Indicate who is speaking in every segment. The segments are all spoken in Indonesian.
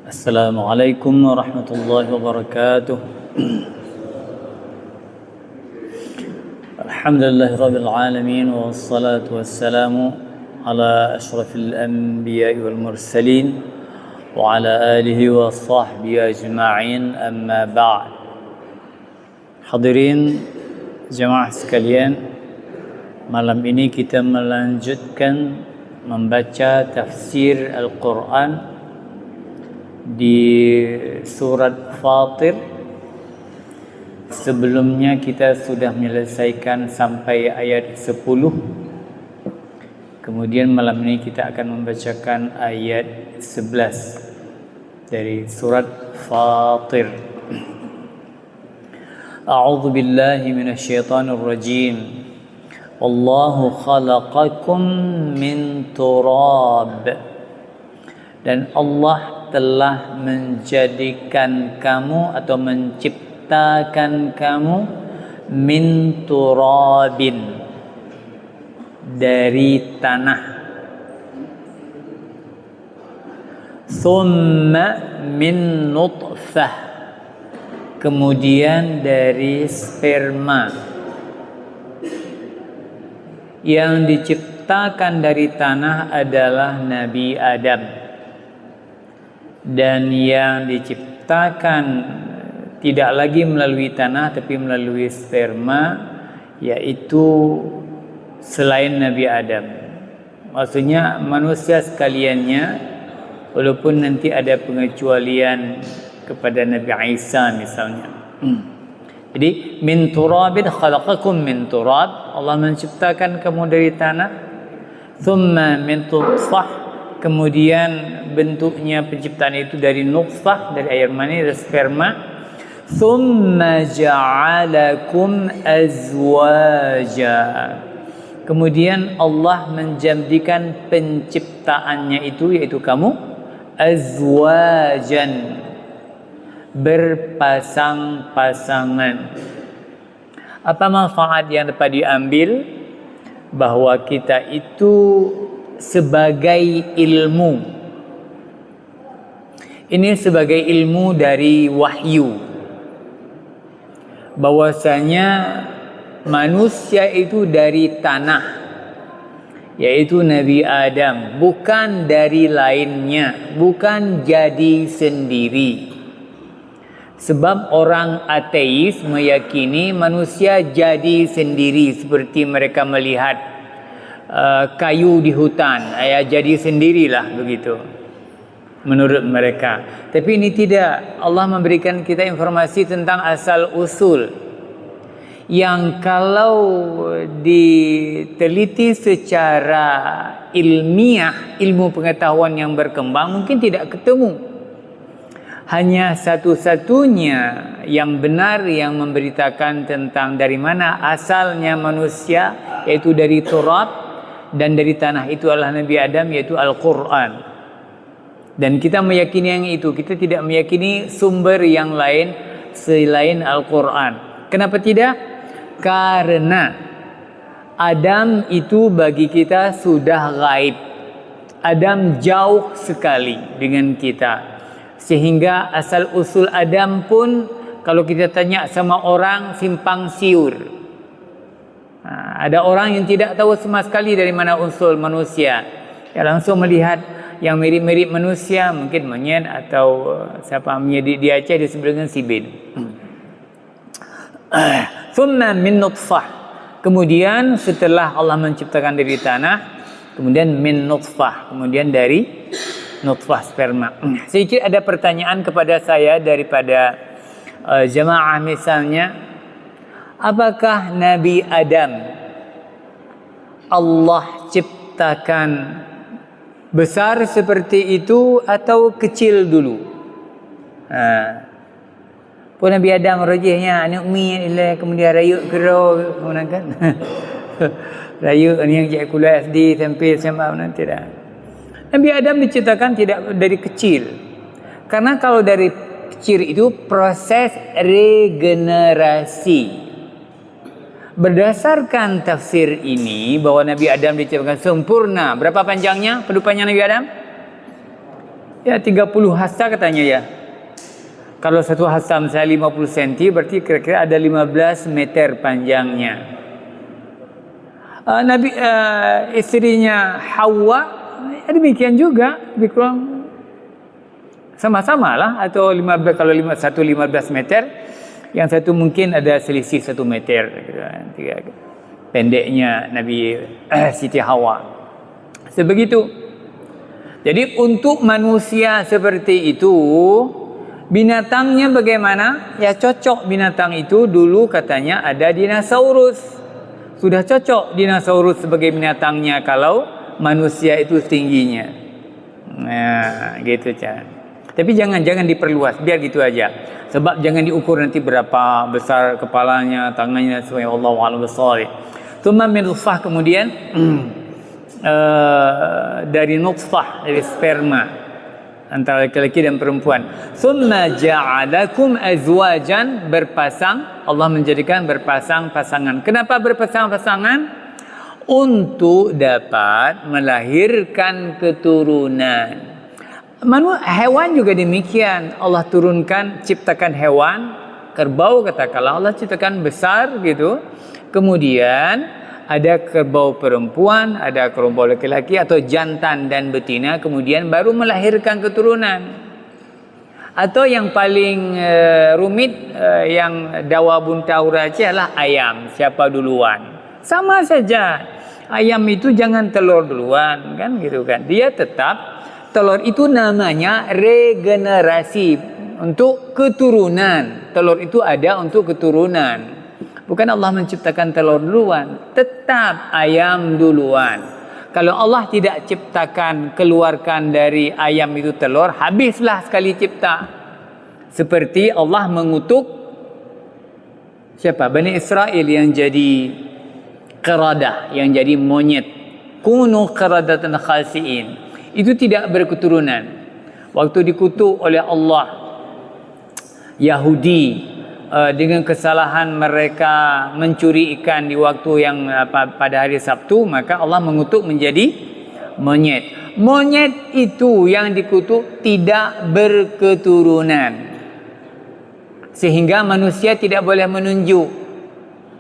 Speaker 1: السلام عليكم ورحمة الله وبركاته. الحمد لله رب العالمين والصلاة والسلام على أشرف الأنبياء والمرسلين وعلى آله وصحبه أجمعين. أما بعد. Hadirin jemaah sekalian, malam ini kita melanjutkan membaca tafsir Al-Quran di surat Fatir. Sebelumnya kita sudah menyelesaikan sampai ayat 10. Kemudian malam ini kita akan membacakan ayat 11 dari surat Fatir. A'udzu billahi minasyaitonir rajim. Wallahu khalaqakum min turab. Dan Allah telah menjadikan kamu atau menciptakan kamu min turabin, dari tanah. Thumma min nutfah, kemudian dari sperma. Yang diciptakan dari tanah adalah Nabi Adam. Dan yang diciptakan tidak lagi melalui tanah tapi melalui sperma, yaitu selain Nabi Adam. Maksudnya manusia sekaliannya, walaupun nanti ada pengecualian kepada Nabi Isa misalnya. Jadi min turabin khalaqakum min turab, Allah menciptakan kamu dari tanah. Thumma min nutfah, kemudian bentuknya penciptaan itu dari nutfah, dari air mani, dari sperma. Thumma ja'alakum azwaja, kemudian Allah menjadikan penciptaannya itu, yaitu kamu, azwajan, berpasang-pasangan. Apa manfaat yang dapat diambil? Bahwa kita itu sebagai ilmu, ini sebagai ilmu dari wahyu, bahwasanya manusia itu dari tanah, yaitu Nabi Adam, bukan dari lainnya, bukan jadi sendiri. Sebab orang ateis meyakini manusia jadi sendiri, seperti mereka melihat kayu di hutan, jadi sendirilah begitu menurut mereka. Tapi ini tidak. Allah memberikan kita informasi tentang asal usul yang kalau diteliti secara ilmiah, ilmu pengetahuan yang berkembang, mungkin tidak ketemu. Hanya satu-satunya yang benar yang memberitakan tentang dari mana asalnya manusia, yaitu dari turab, dan dari tanah itu adalah Nabi Adam, yaitu Al-Quran. Dan kita meyakini yang itu. Kita tidak meyakini sumber yang lain selain Al-Quran. Kenapa tidak? Karena Adam itu bagi kita sudah gaib. Adam jauh sekali dengan kita. Sehingga asal usul Adam pun kalau kita tanya sama orang, simpang siur. Ada orang yang tidak tahu sama sekali dari mana usul manusia. Ya, langsung melihat yang mirip-mirip manusia, mungkin monyet atau siapa di Aceh disebut dengan sibin. Thumma min nutfah, kemudian setelah Allah menciptakan dari tanah, kemudian min nutfah, kemudian dari nutfah sperma. Sedikit ada pertanyaan kepada saya daripada jemaah, misalnya, apakah Nabi Adam Allah ciptakan besar seperti itu atau kecil dulu? Pun Nabi Adam rajihnya anak umi ila, kemudian rayu kero kan. Rayu ni yang cikgu kuliah SD sampai SMA nanti dah. Nabi Adam diciptakan tidak dari kecil. Karena kalau dari kecil itu proses regenerasi. Berdasarkan tafsir ini bahwa Nabi Adam diciptakan sempurna. Berapa panjangnya kehidupannya Nabi Adam? Ya 30 hasta katanya ya. Kalau satu hasta misalnya 50 cm, berarti kira-kira ada 15 meter panjangnya. Istrinya Hawa demikian juga, lebih kurang sama-sama lah, atau 15, kalau satu 15 meter, yang satu mungkin ada selisih 1 meter gitu. Pendeknya Nabi Siti Hawa. Sebegitu. Jadi untuk manusia seperti itu, binatangnya bagaimana? Ya cocok binatang itu dulu katanya ada dinosaurus. Sudah cocok dinosaurus sebagai binatangnya kalau manusia itu tingginya. Nah, gitu kan. Tapi jangan diperluas, biar gitu aja. Sebab jangan diukur nanti berapa besar kepalanya, tangannya, semuanya. Allahu a'lam bissawab. Tsumma min nutfah, kemudian dari nutfah, dari sperma antara laki-laki dan perempuan. Tsumma ja'alakum azwajan, berpasang. Allah menjadikan berpasang-pasangan. Kenapa berpasang-pasangan? Untuk dapat melahirkan keturunan. Hewan juga demikian. Allah turunkan, ciptakan hewan, kerbau katakanlah, Allah ciptakan besar gitu. Kemudian ada kerbau perempuan, ada kerbau laki-laki atau jantan dan betina, kemudian baru melahirkan keturunan. Atau yang paling rumit, yang dawa buntaura adalah ayam, siapa duluan. Sama saja. Ayam itu jangan telur duluan, kan gitu kan. Dia tetap, telur itu namanya regenerasi untuk keturunan. Telur itu ada untuk keturunan. Bukan Allah menciptakan telur duluan. Tetap ayam duluan. Kalau Allah tidak ciptakan, keluarkan dari ayam itu telur, habislah sekali cipta. Seperti Allah mengutuk siapa? Bani Israel yang jadi qiradah, yang jadi monyet. Kunu qiradatan khasi'in. Itu tidak berketurunan. Waktu dikutuk oleh Allah Yahudi dengan kesalahan mereka mencuri ikan di waktu yang pada hari Sabtu, maka Allah mengutuk menjadi monyet. Monyet itu yang dikutuk tidak berketurunan, sehingga manusia tidak boleh menunjuk,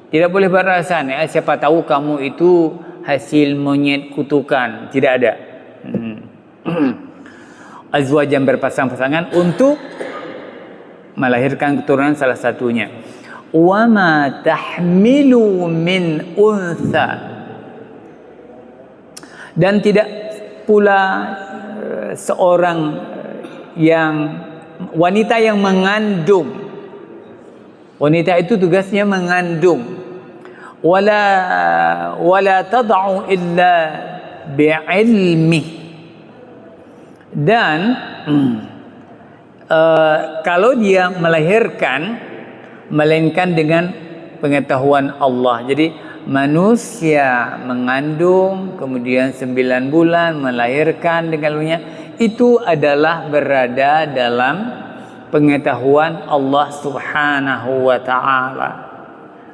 Speaker 1: tidak boleh beralasan, siapa tahu kamu itu hasil monyet kutukan. Tidak ada. Azwajan, berpasang-pasangan untuk melahirkan keturunan, salah satunya. Wa ma tahmilu min untha, dan tidak pula seorang wanita yang mengandung. Wanita itu tugasnya mengandung. Wala tad'u illa bi'ilmih. Dan kalau dia melahirkan, melainkan dengan pengetahuan Allah. Jadi manusia mengandung, kemudian 9 bulan melahirkan dengan lunya, itu adalah berada dalam pengetahuan Allah Subhanahu wa ta'ala.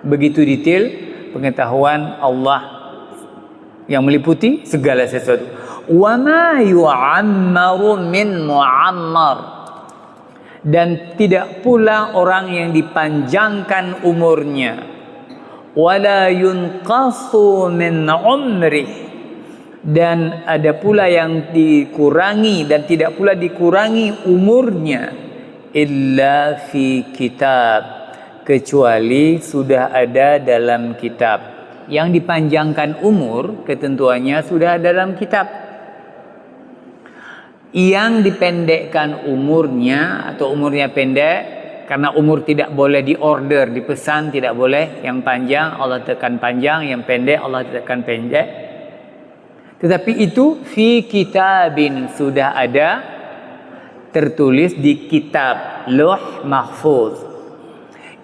Speaker 1: Begitu detail pengetahuan Allah yang meliputi segala sesuatu. Wa ma yu'ammaru min mu'ammar, dan tidak pula orang yang dipanjangkan umurnya. Wala yunqasu min umrih, dan ada pula yang dikurangi dan tidak pula dikurangi umurnya, illa fi kitab, kecuali sudah ada dalam kitab. Yang dipanjangkan umur ketentuannya sudah ada dalam kitab. Yang dipendekkan umurnya atau umurnya pendek, karena umur tidak boleh diorder, dipesan, tidak boleh. Yang panjang Allah tekan panjang, yang pendek Allah tekan pendek. Tetapi itu fi kitabin, sudah ada tertulis di kitab Lauh Mahfuz.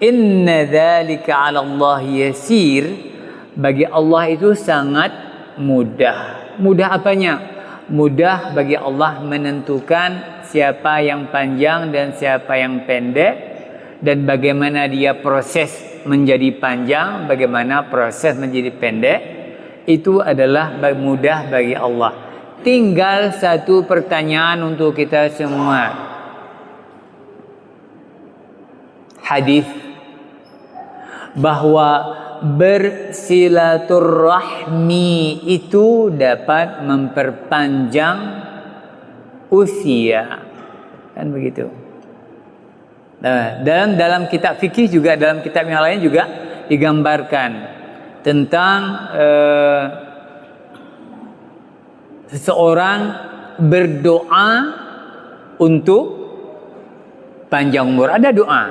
Speaker 1: Inna dzalika 'ala Allah yasir, bagi Allah itu sangat mudah. Mudah apanya? Mudah bagi Allah menentukan siapa yang panjang dan siapa yang pendek, dan bagaimana dia proses menjadi panjang, bagaimana proses menjadi pendek. Itu adalah mudah bagi Allah. tinggal satu pertanyaan untuk kita semua. Hadis bahwa bersilaturahmi itu dapat memperpanjang usia, kan begitu. Nah, dalam kitab fikih juga, dalam kitab yang lain juga digambarkan tentang seseorang berdoa untuk panjang umur. Ada doa,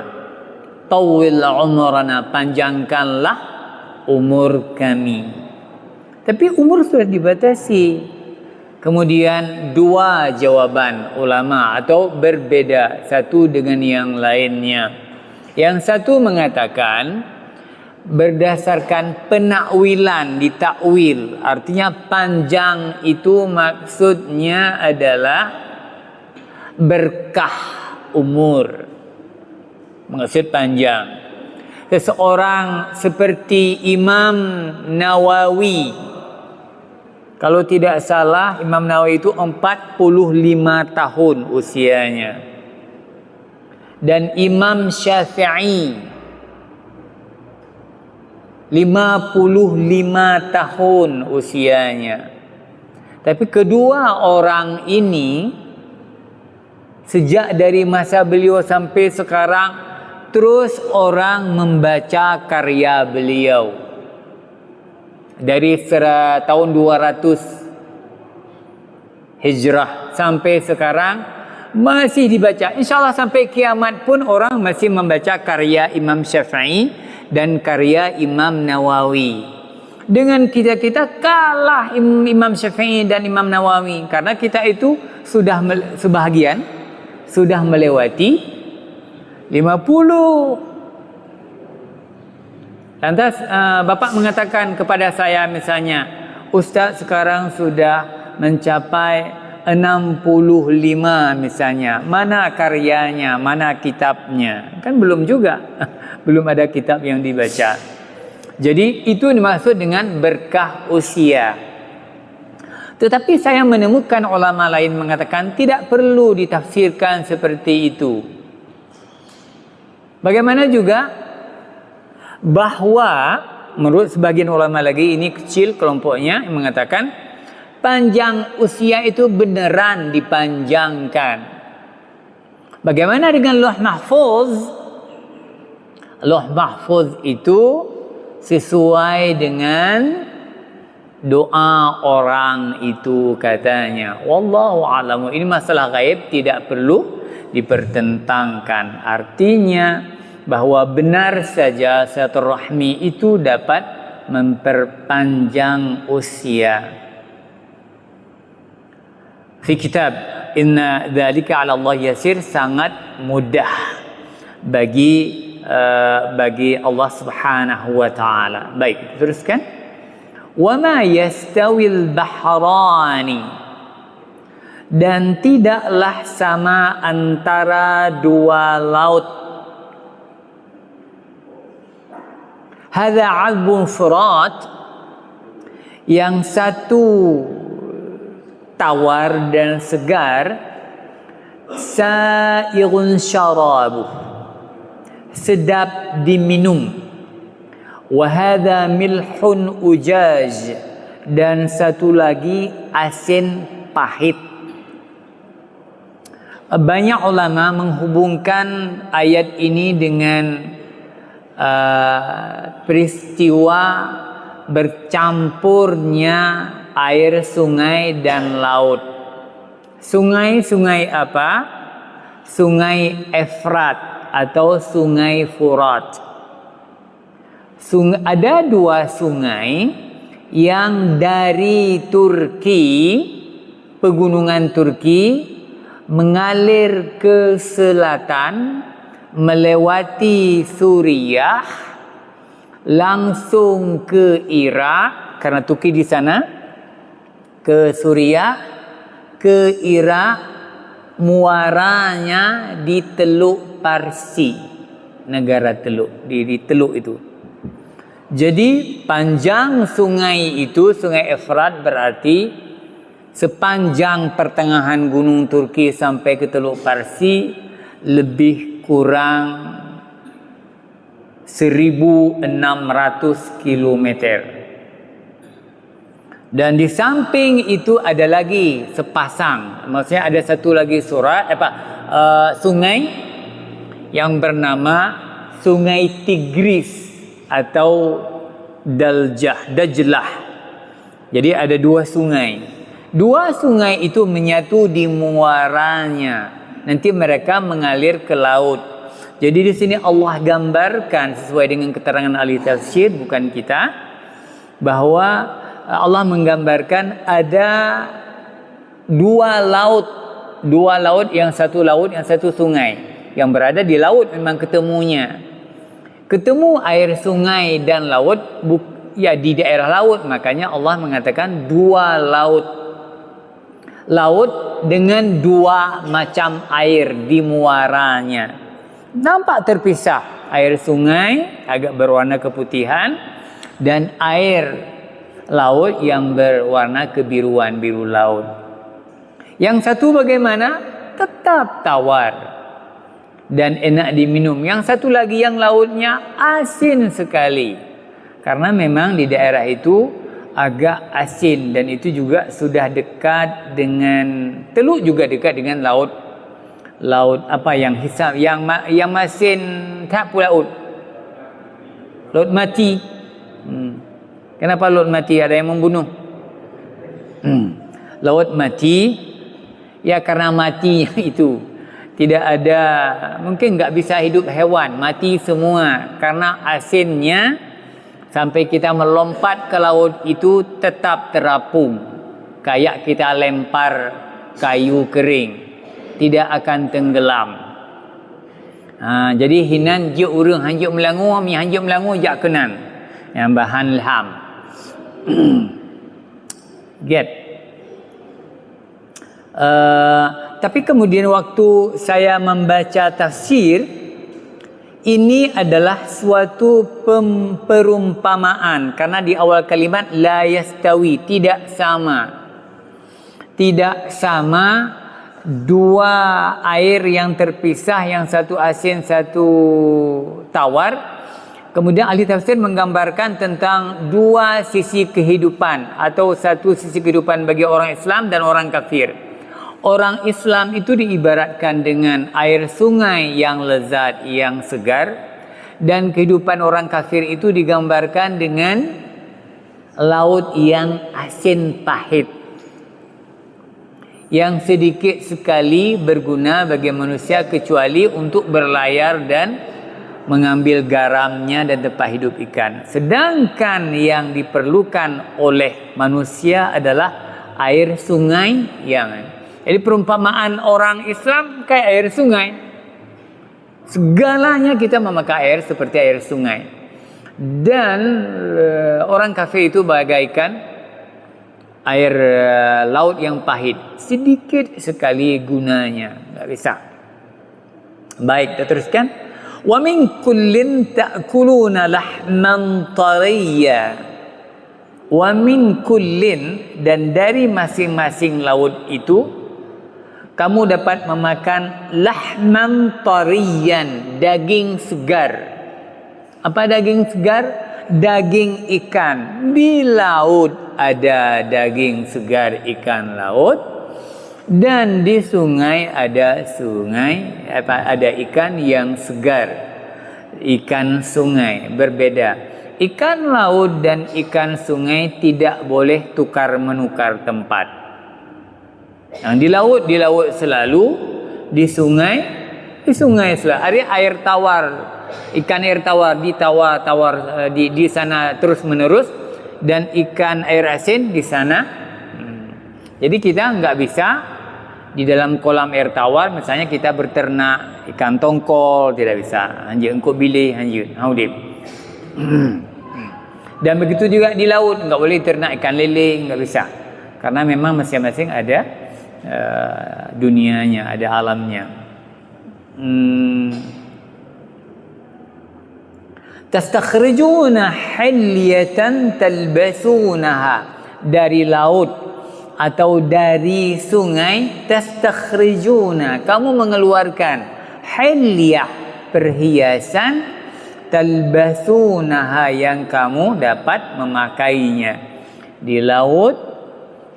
Speaker 1: tawil umrana, panjangkanlah umur kami. Tapi umur sudah dibatasi. Kemudian dua jawaban ulama atau berbeda satu dengan yang lainnya. Yang satu mengatakan berdasarkan penakwilan, ditakwil, artinya panjang itu maksudnya adalah berkah umur, maksud panjang. Seseorang seperti Imam Nawawi, kalau tidak salah Imam Nawawi itu 45 tahun usianya, dan Imam Syafi'i 55 tahun usianya. Tapi kedua orang ini sejak dari masa beliau sampai sekarang terus orang membaca karya beliau. Dari tahun 200 Hijrah sampai sekarang masih dibaca. InsyaAllah sampai kiamat pun orang masih membaca karya Imam Syafi'i dan karya Imam Nawawi. Dengan kita kalah Imam Syafi'i dan Imam Nawawi, karena kita itu sudah sebahagian sudah melewati 50. Lantas Bapak mengatakan kepada saya misalnya, Ustaz sekarang sudah mencapai 65 misalnya, mana karyanya, mana kitabnya? Kan belum juga. Belum ada kitab yang dibaca. Jadi itu dimaksud dengan berkah usia. Tetapi saya menemukan ulama lain mengatakan tidak perlu ditafsirkan seperti itu. Bagaimana juga bahwa menurut sebagian ulama lagi, ini kecil kelompoknya, yang mengatakan panjang usia itu beneran dipanjangkan. Bagaimana dengan Lauh Mahfuz? Lauh Mahfuz itu sesuai dengan doa orang itu katanya. Wallahu a'lam. Ini masalah gaib, tidak perlu dipertentangkan. Artinya bahwa benar saja silaturahmi itu dapat memperpanjang usia. Fi kitab Inna dzalika 'ala Allah yasir, sangat mudah bagi Allah Subhanahu wa taala. Baik, teruskan. Wa ma yastawil bahrani, dan tidaklah sama antara dua laut. Hadza 'azbun furat, yang satu tawar dan segar, sa'ighun syarabuh, sedap diminum. Wa hadza milhun ujaj, dan satu lagi asin pahit. Banyak ulama menghubungkan ayat ini dengan peristiwa bercampurnya air sungai dan laut. Sungai-sungai apa? Sungai Efrat atau sungai Furat. Ada dua sungai yang dari Turki, pegunungan Turki, mengalir ke selatan, melewati Suriah, langsung ke Irak, karena Turki di sana, ke Suriah, ke Irak, muaranya di Teluk Parsi, negara Teluk, di Teluk itu. Jadi panjang sungai itu, sungai Efrat, berarti sepanjang pertengahan gunung Turki sampai ke Teluk Parsi lebih kurang 1.600 kilometer. Dan di samping itu ada lagi sepasang, maksudnya ada satu lagi sungai yang bernama Sungai Tigris atau Dajlah. Jadi ada dua sungai. Dua sungai itu menyatu di muaranya. Nanti mereka mengalir ke laut. Jadi di sini Allah gambarkan sesuai dengan keterangan ahli tafsir, bukan kita, bahwa Allah menggambarkan ada dua laut, yang satu laut, yang satu sungai, yang berada di laut memang ketemunya. Ketemu air sungai dan laut di daerah laut, makanya Allah mengatakan dua laut dengan dua macam air di muaranya. Nampak terpisah, air sungai agak berwarna keputihan dan air laut yang berwarna kebiruan, biru laut. Yang satu bagaimana? Tetap tawar dan enak diminum. Yang satu lagi yang lautnya asin sekali, karena memang di daerah itu agak asin, dan itu juga sudah dekat dengan Teluk, juga dekat dengan laut apa yang hisap, yang masin tak pula laut mati. Kenapa laut mati? Ada yang membunuh. Laut mati ya karena matinya itu tidak ada, mungkin nggak bisa hidup hewan, mati semua karena asinnya. Sampai kita melompat ke laut itu tetap terapung, kayak kita lempar kayu kering, tidak akan tenggelam. Jadi hinan je urang hanjuk melangu, mi hanjuk melangu jak kenan yang bahan ilham. Get. Tapi kemudian waktu saya membaca tafsir, ini adalah suatu perumpamaan, karena di awal kalimat la yastawi, tidak sama dua air yang terpisah, yang satu asin satu tawar. Kemudian ahli tafsir menggambarkan tentang dua sisi kehidupan, atau satu sisi kehidupan bagi orang Islam dan orang kafir. Orang Islam itu diibaratkan dengan air sungai yang lezat, yang segar, dan kehidupan orang kafir itu digambarkan dengan laut yang asin pahit, yang sedikit sekali berguna bagi manusia kecuali untuk berlayar dan mengambil garamnya dan tempat hidup ikan. Sedangkan yang diperlukan oleh manusia adalah air sungai yang... Jadi perumpamaan orang Islam kayak air sungai. Segalanya kita memakai air seperti air sungai. Dan orang kafir itu bagaikan air laut yang pahit. Sedikit sekali gunanya. Tak bisa. Baik, kita teruskan. Wa min kullin ta'kuluna lahman tariyya. Wa min kullin, dan dari masing-masing laut itu kamu dapat memakan lahman tariyan, daging segar. Apa daging segar? Daging ikan. Di laut ada daging segar ikan laut, dan di sungai ada ikan yang segar, ikan sungai. Berbeda. Ikan laut dan ikan sungai tidak boleh tukar menukar tempat. Yang di laut selalu, di sungai selalu. Ada air tawar, ikan air tawar di sana terus menerus, dan ikan air asin di sana. Jadi kita nggak bisa di dalam kolam air tawar, misalnya kita berternak ikan tongkol, tidak bisa. Hanjir engkau bilih, hanjir haudip. Dan begitu juga di laut, nggak boleh ternak ikan lele, nggak bisa. Karena memang masing-masing ada dunianya, ada alamnya. Tastakhrijuna hilyatan talbasunaha, dari laut atau dari sungai, tastakhrijuna, kamu mengeluarkan, hilyah, perhiasan, talbasunaha, yang kamu dapat memakainya. Di laut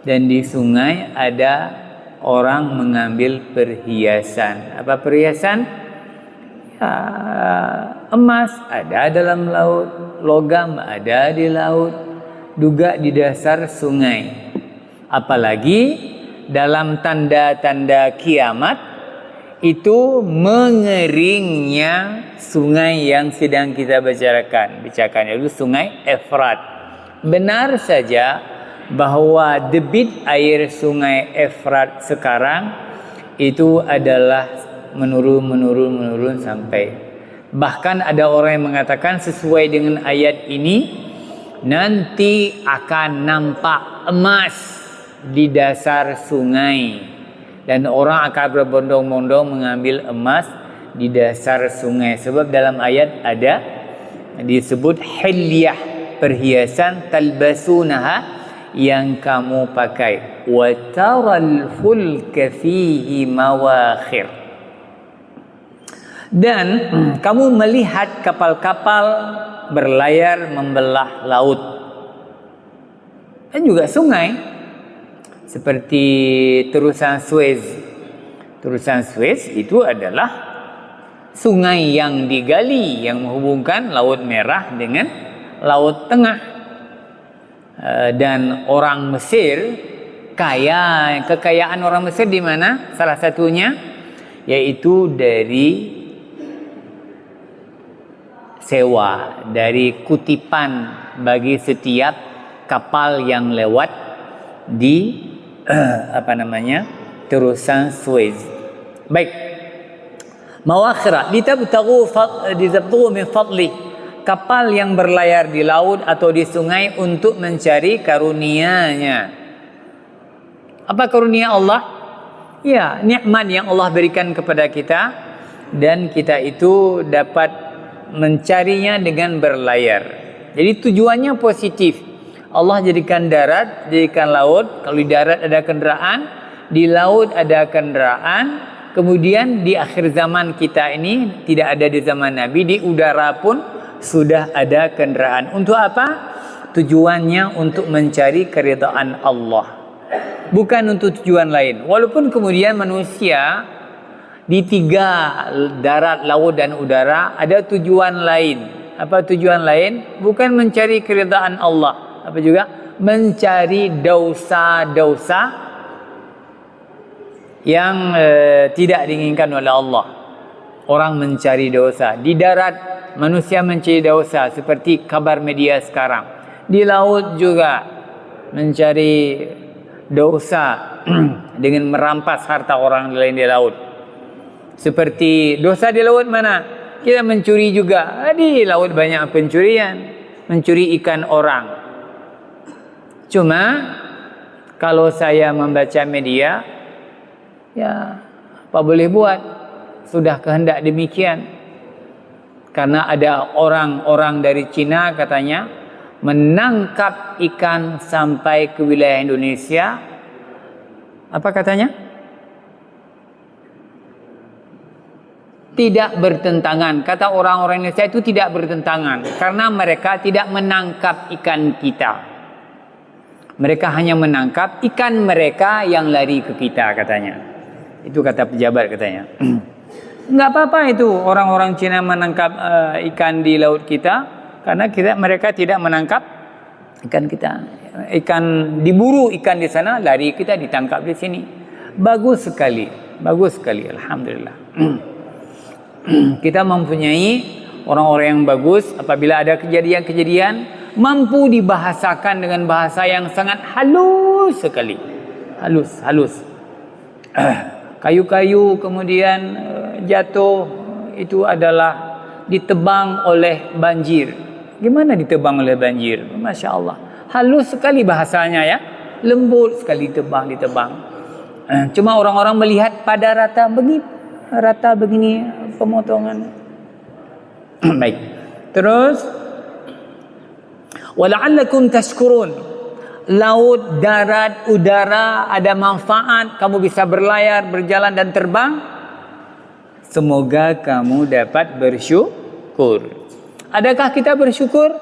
Speaker 1: dan di sungai ada orang mengambil perhiasan. Apa perhiasan? Ya, emas ada dalam laut, logam ada di laut, juga di dasar sungai. Apalagi dalam tanda-tanda kiamat itu mengeringnya sungai yang sedang kita bicarakan yaitu sungai Efrat. Benar saja bahwa debit air sungai Efrat sekarang itu adalah menurun sampai, bahkan ada orang yang mengatakan sesuai dengan ayat ini nanti akan nampak emas di dasar sungai dan orang akan berbondong-bondong mengambil emas di dasar sungai, sebab dalam ayat ada disebut hilyah, perhiasan, talbasunaha, yang kamu pakai, wa taral fulka fihi mawakhir, dan kamu melihat kapal-kapal berlayar membelah laut dan juga sungai, seperti terusan Suez. Terusan Suez itu adalah sungai yang digali yang menghubungkan Laut Merah dengan Laut Tengah. Dan orang Mesir kaya, kekayaan orang Mesir di mana? Salah satunya yaitu dari sewa, dari kutipan bagi setiap kapal yang lewat di terusan Suez. Baik. Mawakhira litabtaghu min fadli, kapal yang berlayar di laut atau di sungai untuk mencari karunia-Nya. Apa karunia Allah? Ya, nikmat yang Allah berikan kepada kita, dan kita itu dapat mencarinya dengan berlayar. Jadi tujuannya positif. Allah jadikan darat, jadikan laut. Kalau di darat ada kendaraan, di laut ada kendaraan. Kemudian di akhir zaman kita ini, tidak ada di zaman Nabi, di udara pun sudah ada kendaraan. Untuk apa? Tujuannya untuk mencari keridhaan Allah, bukan untuk tujuan lain. Walaupun kemudian manusia di 3 darat, laut dan udara ada tujuan lain. Apa tujuan lain? Bukan mencari keridhaan Allah, apa juga mencari dosa-dosa yang tidak diinginkan oleh Allah. Orang mencari dosa di darat, manusia mencari dosa seperti kabar media sekarang. Di laut juga mencari dosa dengan merampas harta orang lain di laut. Seperti dosa di laut mana? Kita mencuri juga. Di laut banyak pencurian, mencuri ikan orang. Cuma kalau saya membaca media, ya apa boleh buat, sudah kehendak demikian. Karena ada orang-orang dari Cina katanya menangkap ikan sampai ke wilayah Indonesia. Apa katanya? Tidak bertentangan. Kata orang-orang Indonesia itu tidak bertentangan, karena mereka tidak menangkap ikan kita. Mereka hanya menangkap ikan mereka yang lari ke kita, katanya. Itu kata pejabat katanya. Enggak apa-apa itu orang-orang Cina menangkap ikan di laut kita, karena mereka tidak menangkap ikan kita. Ikan diburu ikan di sana, lari kita ditangkap di sini. Bagus sekali, alhamdulillah. Kita mempunyai orang-orang yang bagus. Apabila ada kejadian-kejadian, mampu dibahasakan dengan bahasa yang sangat halus sekali. Halus. Kayu-kayu kemudian jatuh, itu adalah ditebang oleh banjir. Gimana ditebang oleh banjir? Masya Allah, halus sekali bahasanya ya, lembut sekali ditebang. Cuma orang-orang melihat pada rata begini pemotongan. Baik. Terus wala'allakum tashkurun, laut, darat, udara, ada manfaat, kamu bisa berlayar, berjalan dan terbang. Semoga kamu dapat bersyukur. Adakah kita bersyukur?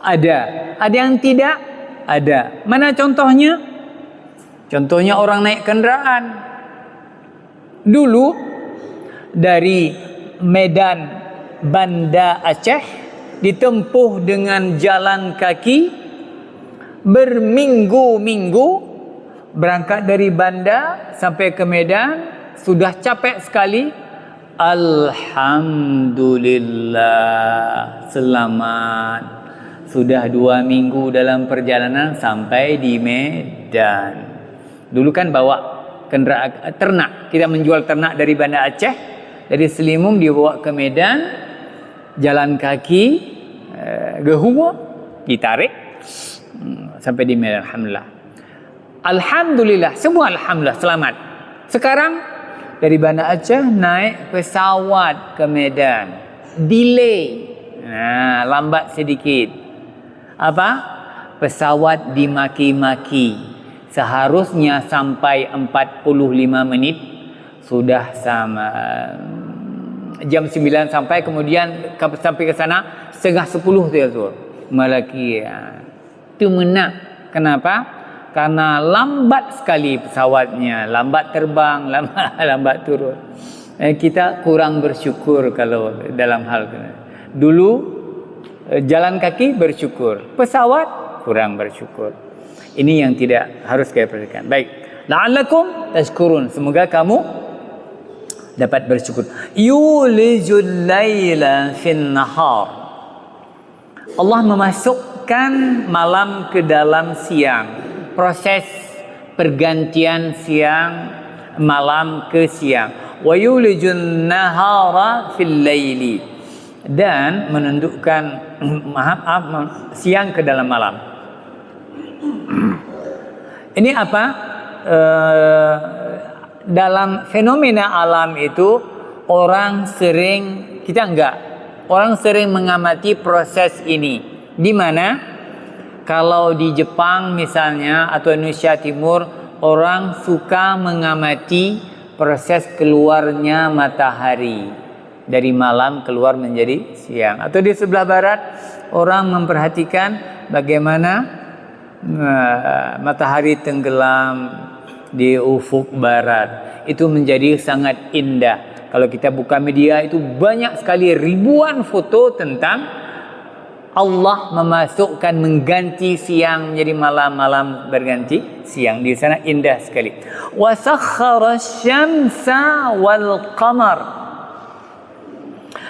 Speaker 1: Ada. Ada yang tidak? Ada. Mana contohnya? Contohnya orang naik kendaraan. Dulu dari Medan Banda Aceh ditempuh dengan jalan kaki berminggu-minggu, berangkat dari Banda sampai ke Medan, sudah capek sekali. Alhamdulillah, selamat. Sudah 2 minggu dalam perjalanan sampai di Medan. Dulu kan bawa kendaraan ternak, kita menjual ternak dari Banda Aceh, dari Selimung dibawa ke Medan, jalan kaki, gehua, ditarik sampai di Medan. Alhamdulillah. Alhamdulillah, semua alhamdulillah selamat. Sekarang dari Banda Aceh naik pesawat ke Medan, delay, lambat sedikit. Apa? Pesawat dimaki-maki. Seharusnya sampai 45 menit, sudah sama jam 9 sampai, kemudian sampai ke sana setengah 10 tu Malaki. Itu menak. Kenapa? Karena lambat sekali pesawatnya, lambat terbang, lambat turun. Kita kurang bersyukur kalau dalam hal dulu jalan kaki bersyukur, pesawat kurang bersyukur. Ini yang tidak harus kita perhatikan. Baik, la'allakum tashkurun, semoga kamu dapat bersyukur. Yulijul laila fin nahar. Allah memasukkan malam ke dalam siang. Proses pergantian siang, malam ke siang. Wa yulijun nahara fil laili. Dan menundukkan siang ke dalam malam. Ini apa? Dalam fenomena alam itu orang sering mengamati proses ini. Di mana kalau di Jepang misalnya atau Indonesia Timur, orang suka mengamati proses keluarnya matahari dari malam keluar menjadi siang. Atau di sebelah barat orang memperhatikan bagaimana matahari tenggelam di ufuk barat. Itu menjadi sangat indah. Kalau kita buka media itu banyak sekali, ribuan foto tentang Allah memasukkan, mengganti siang menjadi malam, malam berganti siang. Di sana indah sekali. Wa sakhkhara asy-syamsa wal qamar.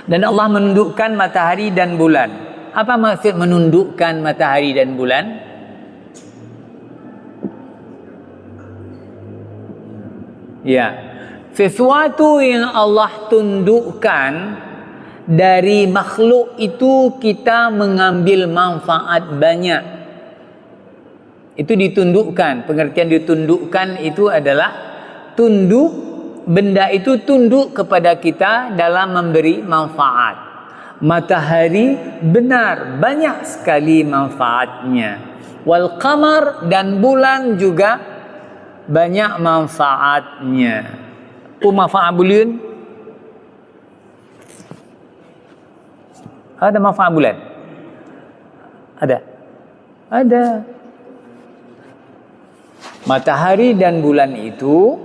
Speaker 1: Dan Allah menundukkan matahari dan bulan. Apa maksud menundukkan matahari dan bulan? Ya, sesuatu yang Allah tundukkan dari makhluk itu kita mengambil manfaat banyak. Itu ditundukkan. Pengertian ditundukkan itu adalah tunduk, benda itu tunduk kepada kita dalam memberi manfaat. Matahari benar banyak sekali manfaatnya. Wal qamar, dan bulan juga banyak manfaatnya. Manfaat bulan? Ada manfaat bulan? Ada. Matahari dan bulan itu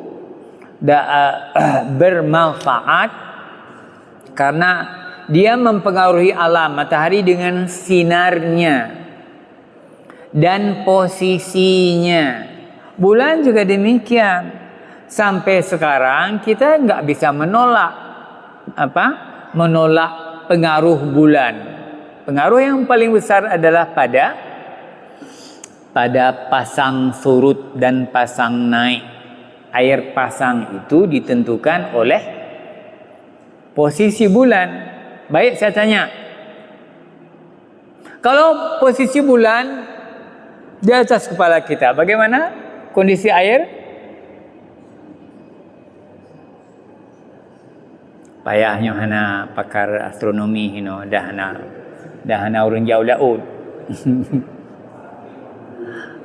Speaker 1: bermanfaat karena dia mempengaruhi alam. Matahari dengan sinarnya dan posisinya. Bulan juga demikian. Sampai sekarang kita nggak bisa menolak pengaruh bulan. Pengaruh yang paling besar adalah pada pasang surut dan pasang naik. Air pasang itu ditentukan oleh posisi bulan. Baik, saya tanya, kalau posisi bulan di atas kepala kita, bagaimana kondisi air? Payahnya hana pakar astronomi dah hana urang jauh laut.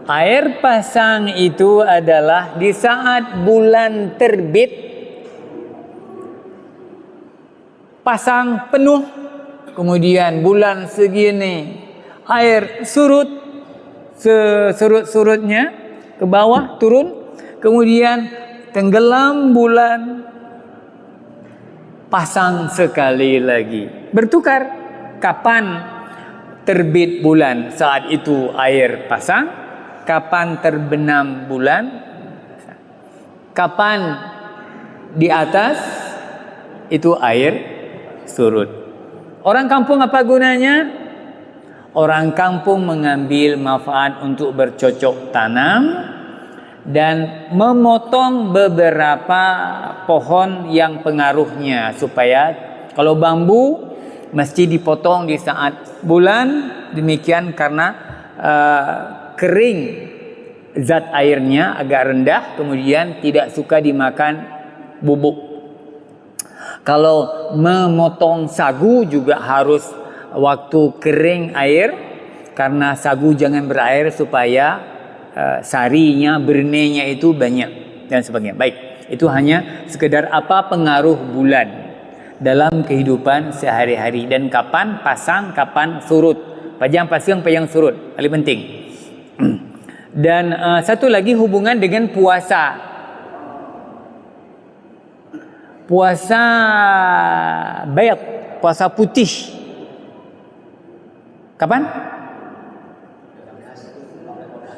Speaker 1: Air pasang itu adalah di saat bulan terbit, pasang penuh, kemudian bulan segini air surut, surut-surutnya ke bawah turun, kemudian tenggelam bulan, pasang sekali lagi, bertukar. Kapan terbit bulan, saat itu air pasang. Kapan terbenam bulan, kapan di atas, itu air surut. Orang kampung apa gunanya? Orang kampung mengambil manfaat untuk bercocok tanam dan memotong beberapa pohon yang pengaruhnya, supaya kalau bambu mesti dipotong di saat bulan, demikian karena kering, zat airnya agak rendah, kemudian tidak suka dimakan bubuk. Kalau memotong sagu juga harus waktu kering air, karena sagu jangan berair supaya sarinya, bernenya itu banyak dan sebagainya. Baik, itu hanya sekedar apa pengaruh bulan dalam kehidupan sehari-hari, dan kapan pasang, kapan surut, pajang pasang, pajang surut, paling penting. Dan satu lagi hubungan dengan puasa. Puasa bayat, puasa putih. Kapan?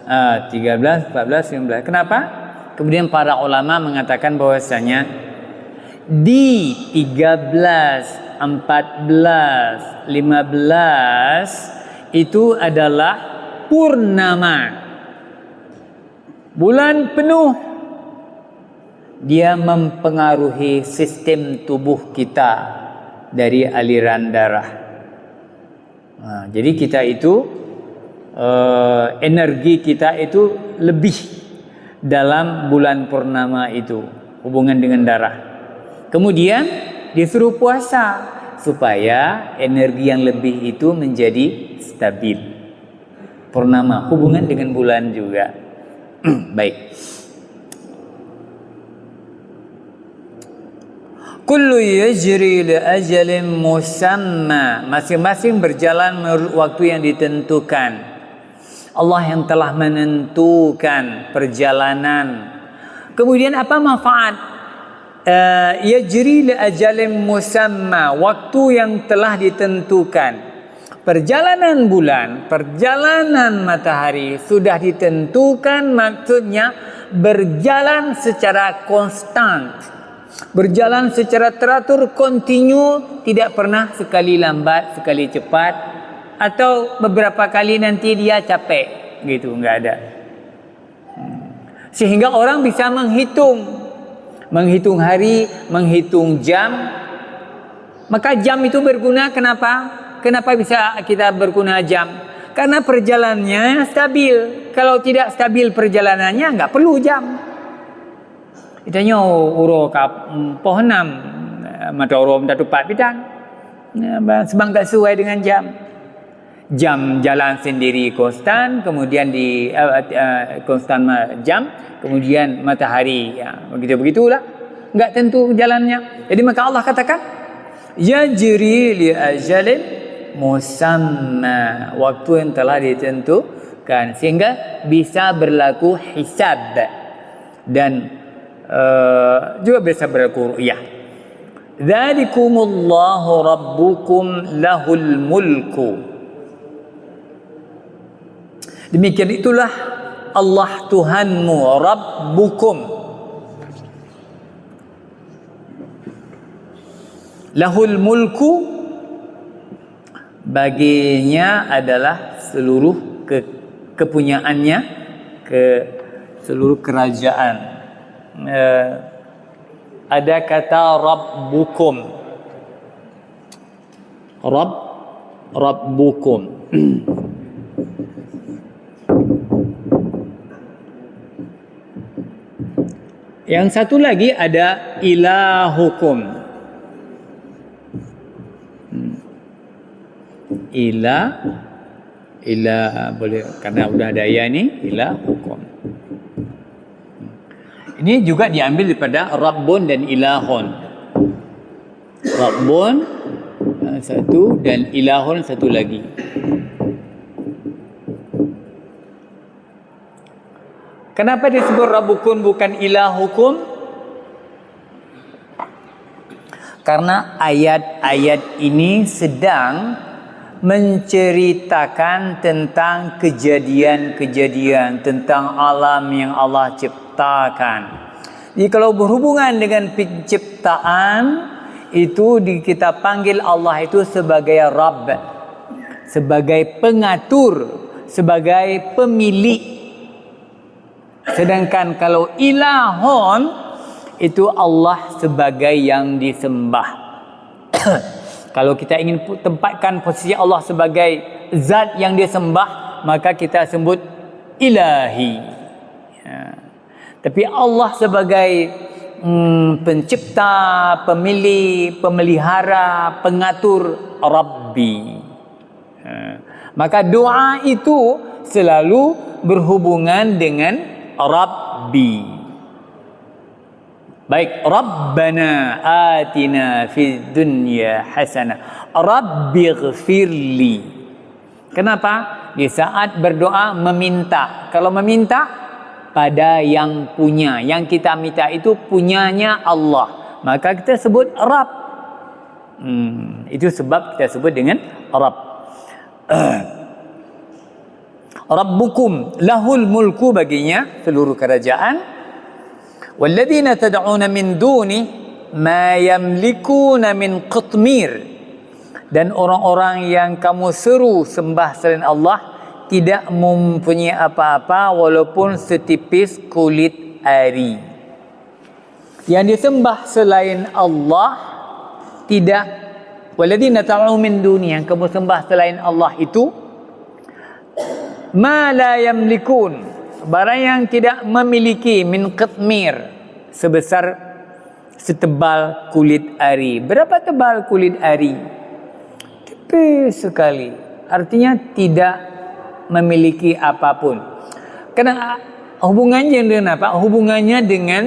Speaker 1: 13, 14, 15. Kenapa? Kemudian para ulama mengatakan bahwasanya di 13, 14, 15 itu adalah purnama, bulan penuh. Dia mempengaruhi sistem tubuh kita dari aliran darah. Jadi kita itu energi kita itu lebih dalam bulan purnama itu, hubungan dengan darah. Kemudian disuruh puasa supaya energi yang lebih itu menjadi stabil. Purnama hubungan dengan bulan juga. Baik. Kullu yajri li ajalin musamma, masing-masing berjalan menurut waktu yang ditentukan. Allah yang telah menentukan perjalanan. Kemudian apa manfaat? Yajri li ajalin musamma, waktu yang telah ditentukan. Perjalanan bulan, perjalanan matahari sudah ditentukan, maksudnya berjalan secara konstan, berjalan secara teratur, kontinu, tidak pernah sekali lambat, sekali cepat, atau beberapa kali nanti dia capek, gitu, enggak ada. Sehingga orang bisa menghitung hari, menghitung jam. Maka jam itu berguna. Kenapa bisa kita berguna jam? Karena perjalanannya stabil. Kalau tidak stabil perjalanannya, enggak perlu jam. Itanya uro kap pohnam mata uro mata tupat bidang. Sebab tak sesuai dengan jam. Jam jalan sendiri konstan, kemudian di konstan jam, kemudian matahari, begitulah. Enggak tentu jalannya. Jadi maka Allah katakan yajri li ajalin musamma, waktu yang telah ditentukan, sehingga bisa berlaku hisab dan juga bisa berlaku ru'yah. Dzalikumullahu rabbukum lahul mulku, demikian itulah Allah Tuhanmu, rabbukum, lahul mulku, baginya adalah seluruh kepunyaannya, seluruh kerajaan. Ada kata rabbukum, rabbukum. Yang satu lagi ada ilahukum, Ila boleh, karena udah ada ya ni, ilahukum. Ini juga diambil daripada Rabbun dan Ilahun. Rabbun satu dan Ilahun satu lagi. Kenapa disebut Rabbukum bukan Ilahukum? Karena ayat-ayat ini sedang menceritakan tentang kejadian-kejadian, tentang alam yang Allah ciptakan. Jadi kalau berhubungan dengan penciptaan, itu kita panggil Allah itu sebagai Rabb, sebagai pengatur, sebagai pemilik. Sedangkan kalau Ilahun, itu Allah sebagai yang disembah. Kalau kita ingin tempatkan posisi Allah sebagai zat yang disembah, maka kita sebut ilahi. Ya. Tapi Allah sebagai pencipta, pemilik, pemelihara, pengatur, Rabbi. Ya. Maka doa itu selalu berhubungan dengan Rabbi. Baik, Rabbana atina fid dunya hasanah. Rabbighfirli. Kenapa? Di saat berdoa meminta. Kalau meminta pada yang punya, yang kita minta itu punyanya Allah, maka kita sebut Rabb. Itu sebab kita sebut dengan Rabb. Rabbukum lahul mulku, baginya seluruh kerajaan. Walladzina tad'una min duni ma yamlikuna min qitmir, dan orang-orang yang kamu seru sembah selain Allah tidak mempunyai apa-apa walaupun setipis kulit ari. Yang disembah selain Allah tidak, walladzina tad'una min duni, yang kamu sembah selain Allah itu ma la yamlikun, barang yang tidak memiliki, min qitmir, sebesar setebal kulit ari. Berapa tebal kulit ari? Tipis sekali. Artinya tidak memiliki apapun. Karena hubungannya dengan apa? Hubungannya dengan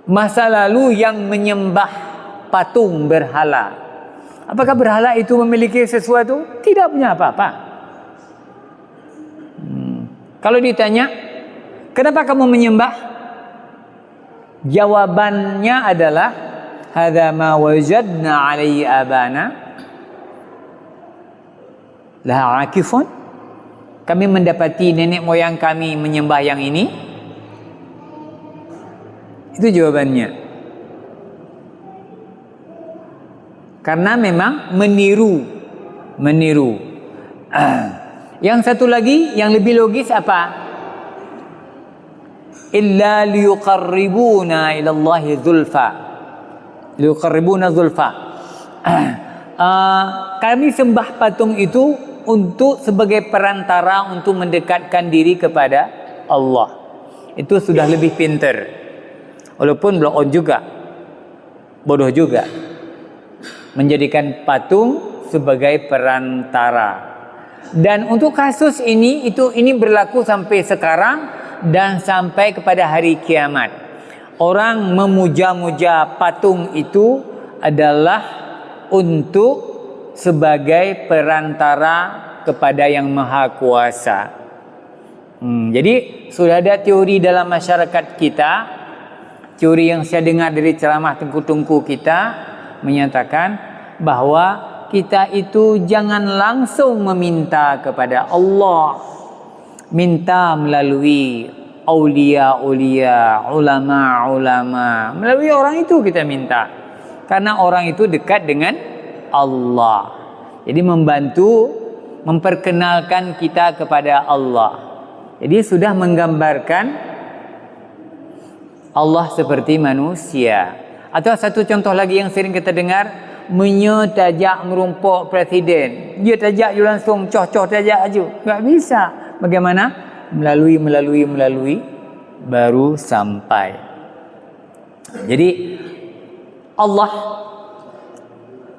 Speaker 1: masa lalu yang menyembah patung berhala. Apakah berhala itu memiliki sesuatu? Tidak punya apa-apa. Kalau ditanya, kenapa kamu menyembah? Jawabannya adalah, hadza ma wajadna alaihi abana la akifun. Kami mendapati nenek moyang kami menyembah yang ini. Itu jawabannya. Karena memang meniru. Yang satu lagi yang lebih logis apa? Illa liyuqarribuna ila Allahi zulfa. Liyuqarribuna zulfa. Kami sembah patung itu untuk sebagai perantara untuk mendekatkan diri kepada Allah. Itu sudah lebih pintar. Walaupun bloon juga, bodoh juga, menjadikan patung sebagai perantara. Dan untuk kasus ini, ini berlaku sampai sekarang dan sampai kepada hari kiamat. Orang memuja-muja patung itu adalah untuk sebagai perantara kepada yang maha kuasa. Jadi sudah ada teori dalam masyarakat kita, teori yang saya dengar dari ceramah tengku-tengku kita, menyatakan bahwa kita itu jangan langsung meminta kepada Allah. Minta melalui aulia-aulia, ulama-ulama. Melalui orang itu kita minta. Karena orang itu dekat dengan Allah. Jadi membantu, memperkenalkan kita kepada Allah. Jadi sudah menggambarkan Allah seperti manusia. Atau satu contoh lagi yang sering kita dengar, tajak merumpuk presiden. Dia tajak je langsung, coh-coh tajak aja. Tak bisa. Bagaimana? Melalui baru sampai. Jadi Allah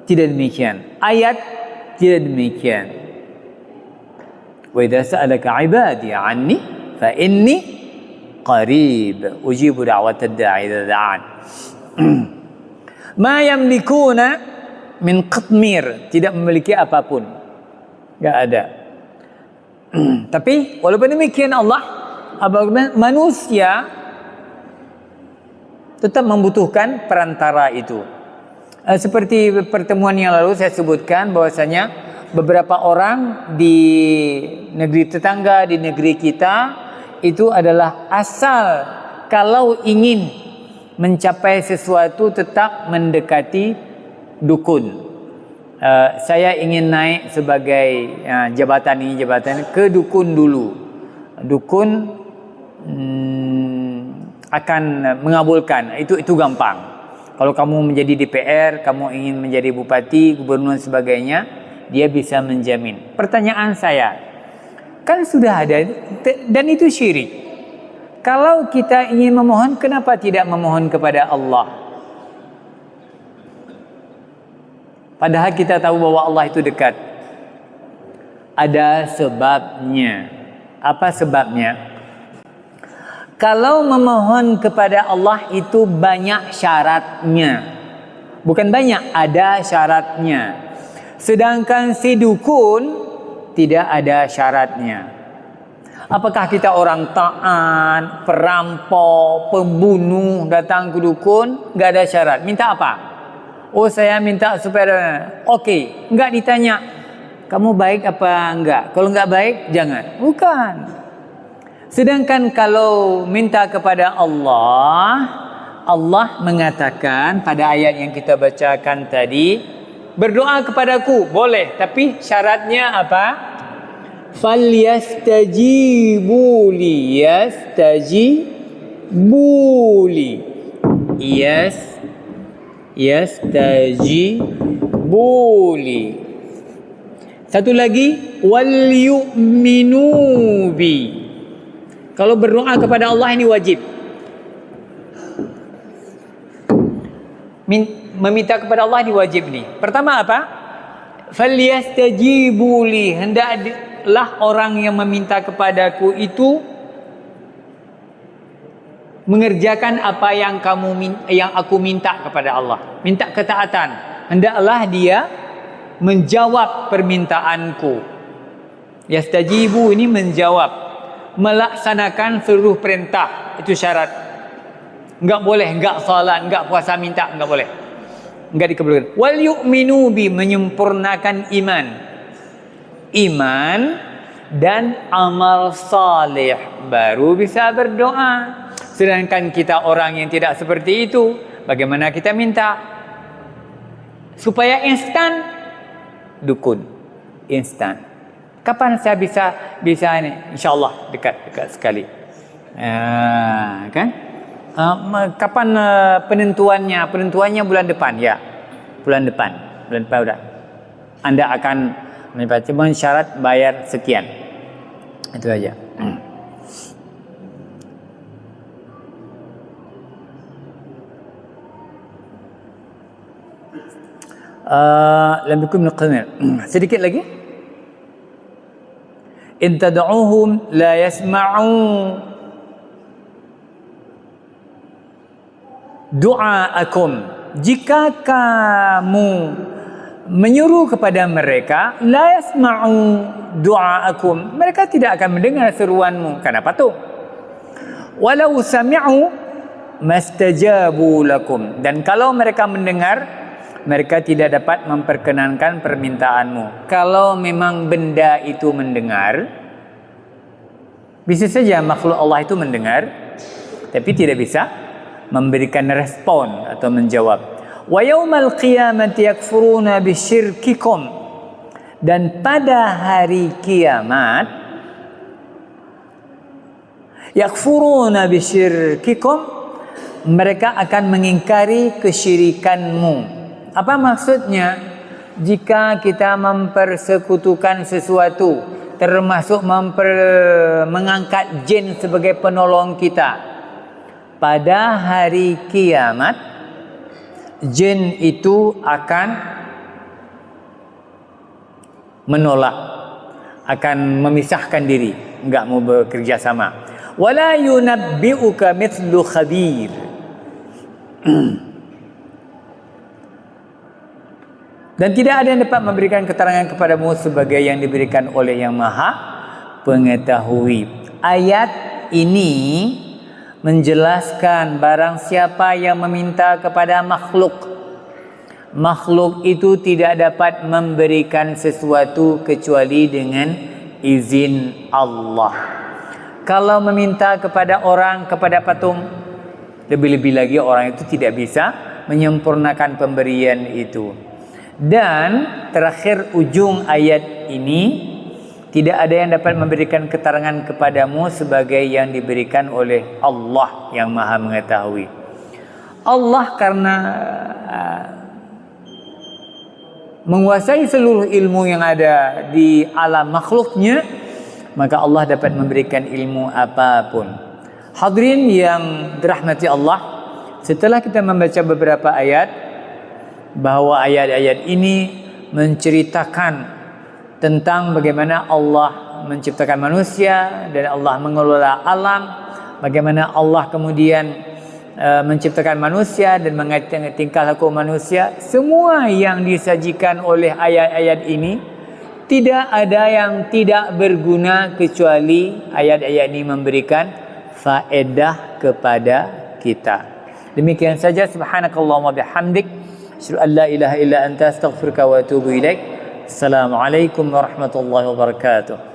Speaker 1: tidak demikian. Ayat tidak demikian. Wa idza sa'alaka 'ibadi 'anni fa inni qarib ujibu da'watad da'i idza da'an. Ma yamlikuna min qitmir, tidak memiliki apapun, enggak ada. Tapi walaupun demikian manusia tetap membutuhkan perantara itu. Seperti pertemuan yang lalu saya sebutkan bahwasanya beberapa orang di negeri tetangga, di negeri kita itu adalah asal kalau ingin mencapai sesuatu tetap mendekati dukun. Saya ingin naik sebagai jabatan ke dukun dulu. Dukun akan mengabulkan. Itu gampang. Kalau kamu menjadi DPR, kamu ingin menjadi bupati, gubernur dan sebagainya, dia bisa menjamin. Pertanyaan saya, kan sudah ada dan itu syirik. Kalau kita ingin memohon, kenapa tidak memohon kepada Allah? Padahal kita tahu bahwa Allah itu dekat. Ada sebabnya. Apa sebabnya? Kalau memohon kepada Allah itu banyak syaratnya. Bukan banyak, ada syaratnya. Sedangkan si dukun tidak ada syaratnya. Apakah kita orang taat, perampok, pembunuh datang ke dukun? Enggak ada syarat. Minta apa? Oh, saya minta supaya okey, enggak ditanya kamu baik apa enggak. Kalau enggak baik, jangan. Bukan. Sedangkan kalau minta kepada Allah, Allah mengatakan pada ayat yang kita bacakan tadi, berdoa kepadaku boleh, tapi syaratnya apa? Falyastajibu li, yastajibu li. Satu lagi, wal yu'minu bi. Kalau berdoa kepada Allah ini wajib. Meminta kepada Allah ini wajib nih. Pertama apa? Falyastajibu li. Hendaklah orang yang meminta kepadaku itu mengerjakan apa yang aku minta kepada Allah. Minta ketaatan. Hendaklah dia menjawab permintaanku. Yastajibu ini menjawab, melaksanakan seluruh perintah. Itu syarat. Enggak boleh, enggak salat, enggak puasa minta, enggak boleh. Enggak dikabulkan. Wal yu'minu bi, menyempurnakan iman. Iman dan amal saleh baru bisa berdoa. Sedangkan kita orang yang tidak seperti itu, bagaimana kita minta? Supaya instan, dukun. Instan. Kapan saya bisa ini? InsyaAllah dekat sekali. Kan? Kapan penentuannya? Penentuannya bulan depan, ya. Bulan depan udah. Anda akan mendapat syarat bayar sekian. Itu aja. Lam yakun min qamir. Sedikit lagi. In tad'uhum la yasma'u du'aakum. Jika kamu menyuruh kepada mereka, la yasma'u du'aakum, mereka tidak akan mendengar seruanmu. Kenapa tu? Walau sami'u mastajabu lakum. Dan kalau mereka mendengar, mereka tidak dapat memperkenankan permintaanmu. Kalau memang benda itu mendengar, bisa saja makhluk Allah itu mendengar, tapi tidak bisa memberikan respon atau menjawab. Wa yaumal qiyamati yakfuruna bisyirkikum. Dan pada hari kiamat, yakfuruna bisyirkikum, mereka akan mengingkari kesyirikanmu. Apa maksudnya? Jika kita mempersekutukan sesuatu, termasuk mengangkat jin sebagai penolong kita, pada hari kiamat jin itu akan menolak. akan memisahkan diri, enggak mau bekerja sama. Wala yunabbi'uka mithlu khabir. Dan tidak ada yang dapat memberikan keterangan kepadamu sebagai yang diberikan oleh yang maha pengetahui. Ayat ini menjelaskan barang siapa yang meminta kepada makhluk, makhluk itu tidak dapat memberikan sesuatu kecuali dengan izin Allah. Kalau meminta kepada orang, kepada patung, lebih-lebih lagi orang itu tidak bisa menyempurnakan pemberian itu. Dan terakhir ujung ayat ini, tidak ada yang dapat memberikan keterangan kepadamu sebagai yang diberikan oleh Allah yang maha mengetahui. Allah karena menguasai seluruh ilmu yang ada di alam makhluknya, maka Allah dapat memberikan ilmu apapun. Hadirin yang dirahmati Allah, setelah kita membaca beberapa ayat, bahwa ayat-ayat ini menceritakan tentang bagaimana Allah menciptakan manusia dan Allah mengelola alam, bagaimana Allah kemudian menciptakan manusia dan mengatur tingkah laku manusia. Semua yang disajikan oleh ayat-ayat ini tidak ada yang tidak berguna kecuali ayat-ayat ini memberikan faedah kepada kita. Demikian saja. Subhanakallahumma bihamdik, asyhadu an la ilaha illa anta, astaghfiruka wa atubu ilaik. Assalamualaikum warahmatullahi wabarakatuh.